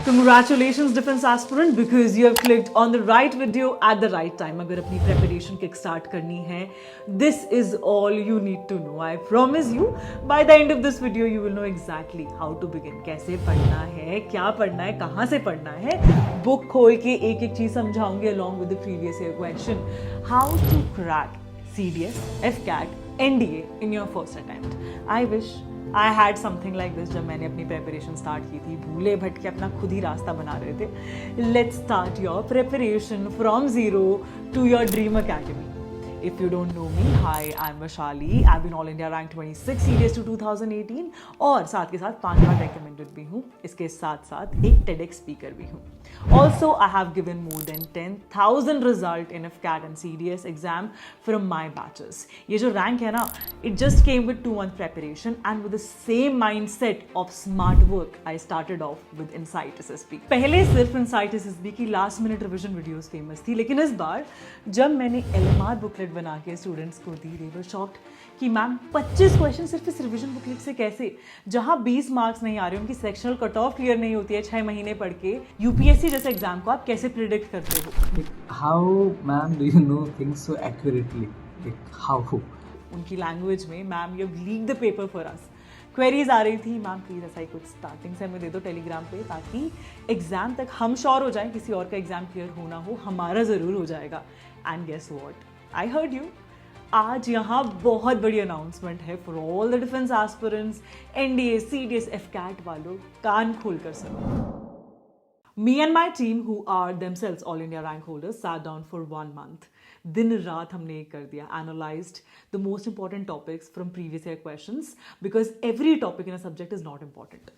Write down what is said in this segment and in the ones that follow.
Congratulations defense aspirant because you have clicked on the right video at the right time. अगर अपनी preparation kick start करनी है, this is all you need to know. I promise you, by the end of this video, you will know exactly how to begin. कैसे पढ़ना है, क्या पढ़ना है, कहाँ से पढ़ना है. Book खोल के एक एक चीज समझाऊंगी along with the previous year question. How to crack CDS, FCAT, NDA in your first attempt. I wish I had something like this जब मैंने अपनी preparation start की थी. भूले भटके अपना खुद ही रास्ता बना रहे थे. Let's start your preparation from zero to your dream academy. If you don't know me, hi, I'm Vaishali. I've been All India Rank 26 CDS to 2018 और साथ के साथ 5 बार recommended भी हूँ. इसके साथ साथ एक TEDx speaker भी हूँ. Also, I have given more than 10,000 result in FCAT and CDS exam from my batches. ये जो rank है ना, it just came with 2 month preparation and with the same mindset of smart work. I started off with Insight SSB. पहले सिर्फ Insight SSB की last minute revision videos famous थी, लेकिन इस बार जब मैंने LMR booklet बना के स्टूडेंट्स को दी, they were shocked कि मैम 25 क्वेश्चन सिर्फ इस रिवीजन बुकलेट से कैसे, जहां 20 मार्क्स नहीं आ रहे, उनकी सेक्शनल कट ऑफ क्लियर नहीं होती है 6 महीने पढ़ के, यूपीएससी जैसे एग्जाम को आप कैसे प्रिडिक्ट करते हो? How ma'am do you know things so accurately? How? उनकी लैंग्वेज में, ma'am you have leaked the paper for us. Queries आ रही थी, मैम प्लीज ऐसा ही कुछ स्टार्टिंग से हमें दे दो टेलीग्राम पे, ताकि एग्जाम तक हम श्योर हो जाएं किसी और का एग्जाम क्लियर हो ना हो, हमारा जरूर हो जाएगा. And guess what, I heard you. आज यहाँ बहुत बड़ी अनाउंसमेंट है for all the defence aspirants, NDA, CDS, AFCAT वालों, कान खोल कर सुनो. Me and my team, who are themselves all India rank holders, sat down for 1 month. दिन रात हमने ये कर दिया, analyzed the most important topics from previous year questions because every topic in a subject is not important.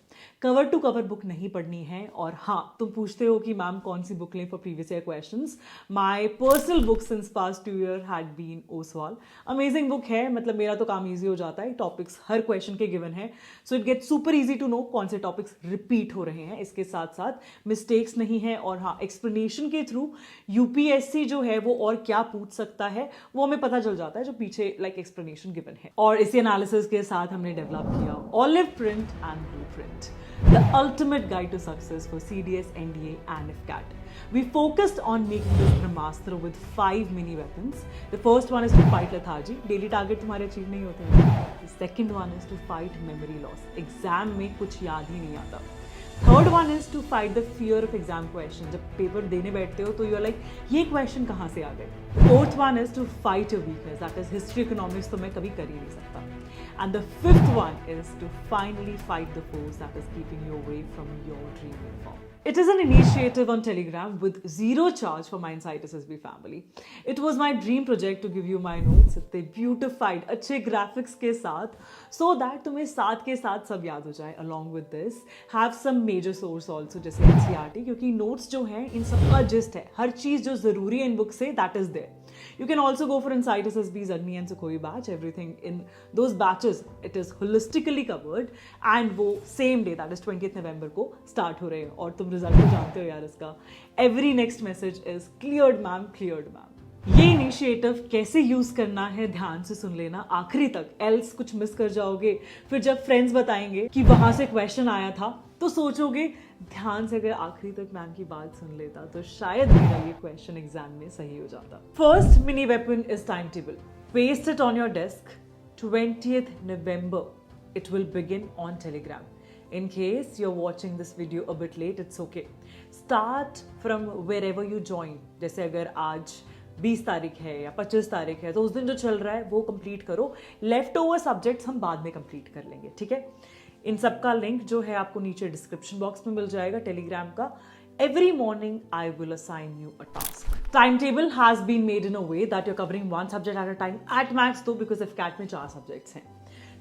Cover to cover book नहीं पढ़नी है. और हाँ, तुम पूछते हो कि मैम कौन सी बुक लें for previous year questions. My personal book since past 2 year had been Oswaal. Amazing book है, मतलब मेरा तो काम इजी हो जाता है. टॉपिक्स हर क्वेश्चन के गिवन है, so it gets super easy to know कौन से टॉपिक्स रिपीट हो रहे हैं. इसके साथ साथ मिस्टेक्स नहीं है, और हाँ, एक्सप्लेनेशन के थ्रू यूपीएससी जो है वो और क्या पूछ सकता है वो हमें पता चल जाता है जो पीछे लाइक एक्सप्लेनेशन गिवन है. और इसी एनालिसिस के साथ हमने डेवलप किया olive print and blue print, the ultimate guide to success for CDS, NDA and FCAT. We focused on making this Brahmastra with 5 mini weapons. The first one is to fight lethargy. Daily target तुम्हारे achieve नहीं होते हैं. The second one is to fight memory loss. Exam में कुछ याद ही नहीं आता. Third one is to fight the fear of exam question. जब पेपर देने बैठते हो तो यू आर लाइक, ये क्वेश्चन कहाँ से आ गए. Fourth one is to fight your weakness. That is history, economics तो मैं कभी कर ही नहीं सकता. And the fifth one is to finally fight the force that is keeping you away from your dream uniform. It is an initiative on Telegram with zero charge for my Insight SSB family. It was my dream project to give you my notes इतने beautified, अच्छे graphics के साथ, so that तुम्हें साथ के साथ सब याद हो जाए. Along with this, have some major source also जैसे NCERT, क्योंकि notes जो हैं इन सबका gist है, हर चीज़ जो ज़रूरी है इन बुक से, that is there. You can also go for Insight SSB's Agni and Sukhoi batch. Everything in those batches, it is holistically covered, and वो same day, that is 20th November को start हो रहे हैं. और तुम result तो जानते हो यार इसका. Every next message is cleared ma'am, cleared ma'am. ये इनिशिएटिव कैसे यूज करना है ध्यान से सुन लेना आखिरी तक, एल्स कुछ मिस कर जाओगे. फिर जब फ्रेंड्स बताएंगे कि वहां से क्वेश्चन आया था तो सोचोगे ध्यान से अगर आखिरी तक मैम की बात सुन लेता तो शायद मेरा ये क्वेश्चन एग्जाम में सही हो जाता. First mini weapon is time table. Paste it on your desk. 20th November it will begin on Telegram. In case you're watching this video a bit late, it's okay. Start from wherever you join. जैसे अगर आज 20 तारीख है या 25 तारीख है तो उस दिन जो चल रहा है वो कंप्लीट करो. लेफ्ट ओवर सब्जेक्ट्स हम बाद में कंप्लीट कर लेंगे, ठीक है. इन सब का लिंक जो है आपको नीचे डिस्क्रिप्शन बॉक्स में मिल जाएगा टेलीग्राम का. Every morning I will assign you a task. Timetable has been made in a way that you're covering one subject at a time at max though, because FCAT में 4 subjects हैं.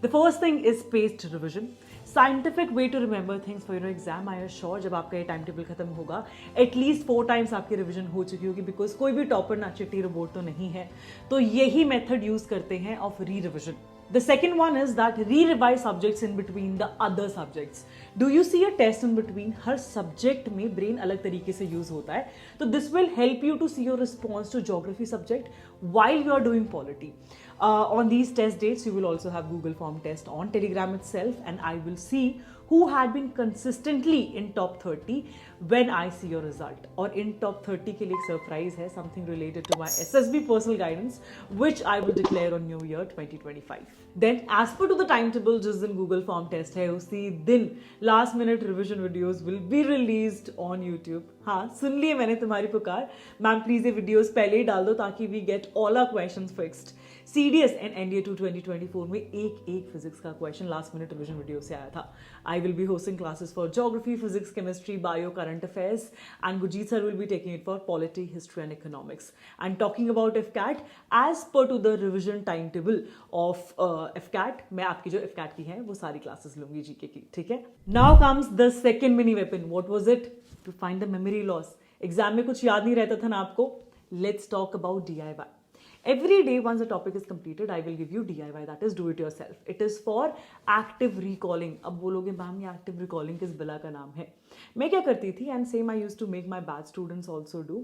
The first thing is spaced revision. Scientific way to remember things for your exam. I assure जब आपका ये time table खत्म होगा at least 4 times आपकी revision हो चुकी होगी, बिकॉज कोई भी टॉपर ना चिट्टी रोबोट तो नहीं है. तो यही मेथड यूज करते हैं ऑफ री revision. The second one is that re-revise subjects in between the other subjects. Do you see a test in between? Her subject में brain अलग तरीके से use होता है. तो this will help you to see your response to geography subject while you are doing polity. On these test dates, you will also have Google Form test on Telegram itself, and I will see who had been consistently in top 30 when I see your result. और in top 30 के लिए एक surprise है, something related to my SSB personal guidance, which I will declare on New Year 2025. Then as per to the timetable, जिस दिन Google Form test है उसी दिन last minute revision videos will be released on YouTube. हाँ, सुन लिए मैंने तुम्हारी पुकार. मैम प्लीज ये वीडियोस पहले ही डाल दो ताकि we get all our questions fixed. CDS and NDA 2 2024 में एक फिजिक्स का question last minute revision video से आया था. I will be hosting classes for geography, physics, chemistry, bio, current affairs and Gurjeet sir will be taking it for polity, history and economics. And talking about FCAT, as per to the revision time table of FCAT, मैं आपकी जो FCAT की है वो सारी classes लूंगी GK की. ठीक है. Now comes the second mini weapon. What was it? To find the memory loss. Exam में कुछ याद नहीं रहता था ना आपको. Let's talk about DIY. Every day once the topic is completed, I will give you DIY, that is do it yourself. It is for active recalling. अब बोलोगे मैम ये active recalling किस बला का नाम है? मैं क्या करती थी, and same I used to make my batch students also do.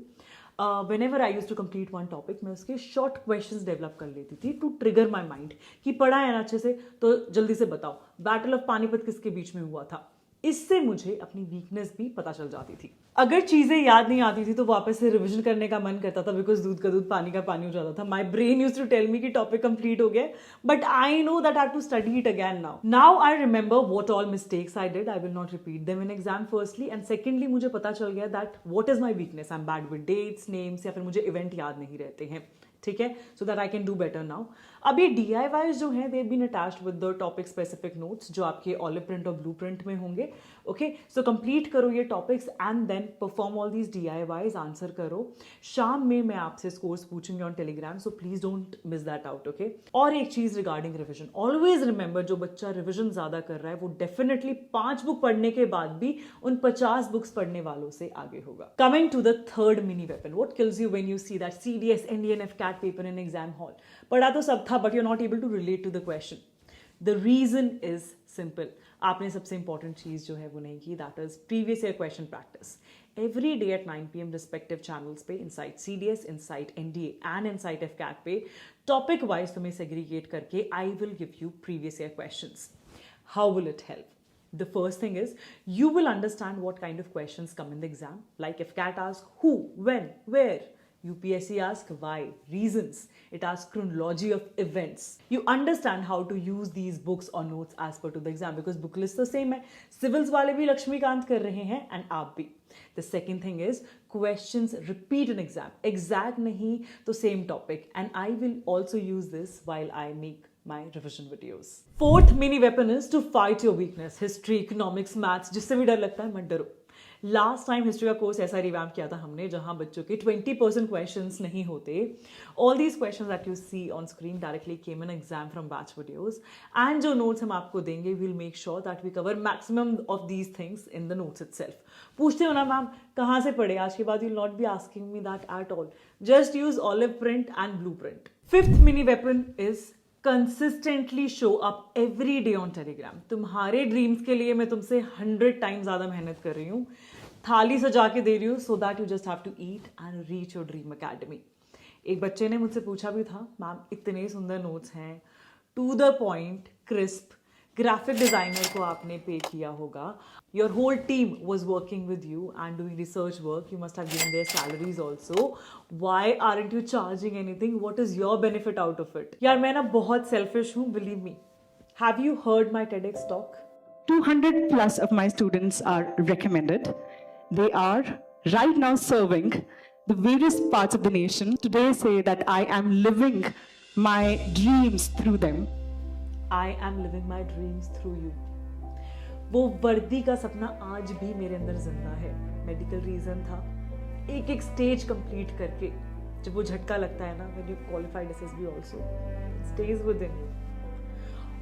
Whenever I used to complete one topic, मैं उसके short questions develop कर लेती थी to trigger my mind कि पढ़ा है ना अच्छे से तो जल्दी से बताओ बैटल ऑफ पानीपत किसके बीच में हुआ था. इससे मुझे अपनी वीकनेस भी पता चल जाती थी. अगर चीजें याद नहीं आती थी तो वापस से रिवीजन करने का मन करता था, बिकॉज दूध का दूध पानी का पानी हो जाता था. My brain used to tell me कि टॉपिक कंप्लीट हो गया, but I know that I have to study it again. Now I remember what all mistakes I did. I will not repeat them in exam firstly, and secondly मुझे पता चल गया that what is my weakness. I am bad with dates, names, या फिर मुझे event याद नहीं रहते हैं. ठीक है, so that I can do better now. अब ये DIYs जो हैं they been attached with the topic specific notes जो आपके ऑलिव प्रिंट और ब्लू प्रिंट में होंगे. ओके, सो कंप्लीट करो ये topics and then perform all these DIYs. Answer करो. शाम में मैं आपसे स्कोर्स पूछूंगी on Telegram, so please don't miss that out. Okay, और एक चीज रिगार्डिंग रिविजन, ऑलवेज रिमेंबर जो बच्चा रिविजन ज्यादा कर रहा है वो डेफिनेटली 5 बुक पढ़ने के बाद भी उन 50 बुक्स पढ़ने वालों से आगे होगा. Coming to the third mini weapon, what kills you when you see that CDS, NDA and FCAT paper in exam hall. पढ़ा तो सब था, but you are not able to relate to the question. The reason is simple. आपने सबसे important चीज जो है वो नहीं की, that is previous year question practice. Every day at 9 PM respective channels पे insight CDS, insight NDA and insight FCAT पे टॉपिक वाइज तुम्हें सेग्रीगेट करके I will give you previous year questions. How will it help? The first thing is you will understand what kind of questions come in the exam. Like if FCAT asks who, when, where. UPSC asks why, reasons. It asks chronology of events. You understand how to use these books or notes as per to the exam because book list तो same है. Civils वाले भी लक्ष्मीकांत कर रहे हैं and आप भी. The second thing is questions repeat in exam. Exact नहीं तो same topic, and I will also use this while I make my revision videos. Fourth mini weapon is to fight your weakness. History, economics, maths, जिससे भी डर लगता है मत डरो. Last time history का कोर्स ऐसा रिवैम्प किया था हमने जहां बच्चों के 20% क्वेश्चंस नहीं होते. All these questions that you see on screen directly came in exam from batch videos, and जो नोट्स हम आपको देंगे will make sure that we cover maximum of these things in the notes itself. पूछते हो ना ma'am कहाँ से पढ़े, आज के बाद you will not be asking me that at all. Just use olive print and blue print. Fifth mini weapon is consistently show up every day on Telegram. तुम्हारे ड्रीम्स के लिए मैं तुमसे 100 टाइम्स ज्यादा मेहनत कर रही हूँ, थाली सजा के दे रही हूँ, so that you just have to eat and reach your dream academy. एक बच्चे ने मुझसे पूछा भी था, मैम इतने सुंदर नोट्स हैं, to the point, crisp, graphic designer को आपने पे किया होगा, your whole team was working with you and doing research work, you must have given their salaries also, why aren't you charging anything, what is your benefit out of it. यार मैं ना बहुत selfish हूँ, believe me. Have you heard my TEDx talk? 200 plus of my students are recommended. They are right now serving the various parts of the nation. Today say that I am living my dreams through them. I am living my dreams through you. वो वर्दी का सपना आज भी मेरे अंदर जिंदा है. मेडिकल रीजन था, एक एक स्टेज कंप्लीट करके जब वो झटका लगता है ना, when you qualified SSB also stays within you.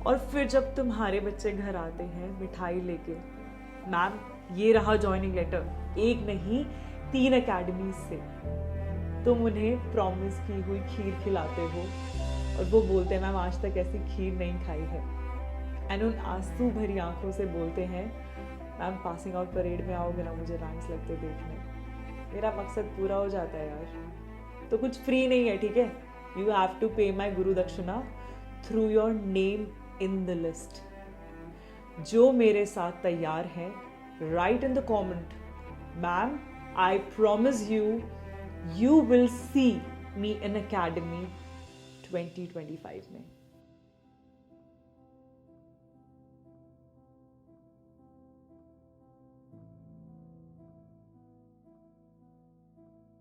और फिर जब तुम्हारे बच्चे घर आते हैं मिठाई लेके, मैम ये रहा ज्वाइनिंग लेटर, एक नहीं 3 अकेडमी से, तुम उन्हें प्रॉमिस की हुई खीर खिलाते हो और वो बोलते हैं मैम आज तक ऐसी खीर नहीं खाई है, एंड उन आंसू भरी आंखों से बोलते हैं मैम पासिंग आउट परेड में आओगे ना मुझे रैंक्स लगते देखने. मेरा मकसद पूरा हो जाता है यार. तो कुछ फ्री नहीं है, ठीक है. यू हैव टू पे माई गुरु दक्षिणा through your name in the list. जो मेरे साथ तैयार है, right in the comment, ma'am I promise you will see me in academy 2025 में.